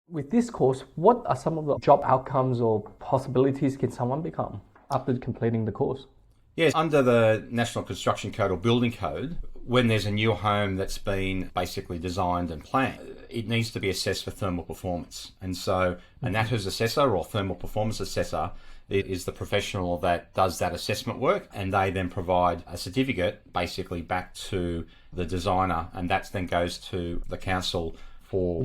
With this course, what are some of the job outcomes or possibilities can someone become after completing the course? Yes, under the National Construction Code or Building Code, when there's a new home that's been basically designed and planned, it needs to be assessed for thermal performance. And so a NatHERS Assessor or Thermal Performance Assessor is the professional that does that assessment work, and they then provide a certificate basically back to the designer, and that then goes to the council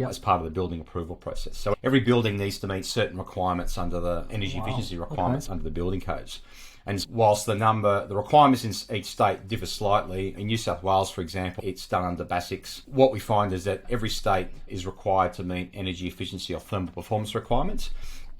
as part of the building approval process. So every building needs to meet certain requirements under the energy efficiency requirements under the building codes. And whilst the requirements in each state differ slightly, in New South Wales, for example, it's done under BASICs. What we find is that every state is required to meet energy efficiency or thermal performance requirements.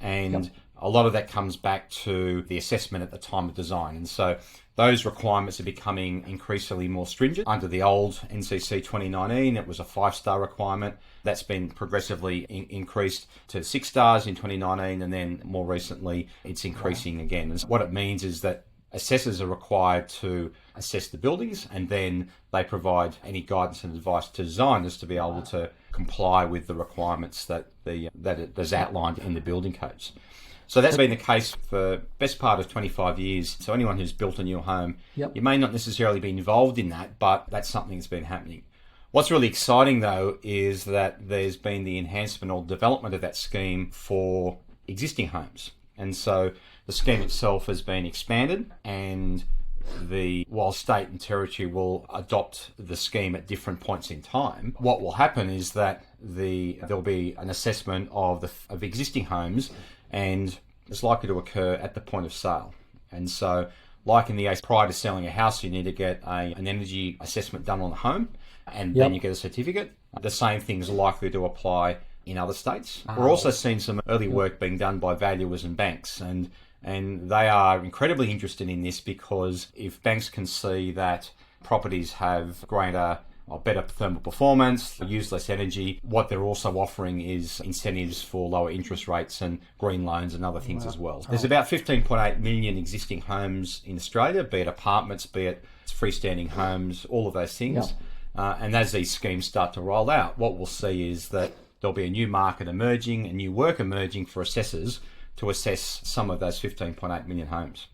And a lot of that comes back to the assessment at the time of design. And so those requirements are becoming increasingly more stringent. Under the old NCC 2019, it was a 5-star requirement. That's been progressively increased to 6 stars in 2019, and then more recently it's increasing again. And so what it means is that assessors are required to assess the buildings, and then they provide any guidance and advice to designers to be able to comply with the requirements that is outlined in the building codes. So that's been the case for the best part of 25 years. So anyone who's built a new home, you may not necessarily be involved in that, but that's something that's been happening. What's really exciting though is that there's been the enhancement or development of that scheme for existing homes. And so the scheme itself has been expanded, and while state and territory will adopt the scheme at different points in time, what will happen is that there'll be an assessment of existing homes, and it's likely to occur at the point of sale. And so, like in the case prior to selling a house, you need to get an energy assessment done on the home, and then you get a certificate. The same thing is likely to apply in other states. We're also seeing some early work being done by valuers and banks, and they are incredibly interested in this, because if banks can see that properties have greater or better thermal performance, use less energy, what they're also offering is incentives for lower interest rates and green loans and other things as well. There's about 15.8 million existing homes in Australia, be it apartments, be it freestanding homes, all of those things. And as these schemes start to roll out, what we'll see is that there'll be a new market emerging, a new work emerging for assessors to assess some of those 15.8 million homes.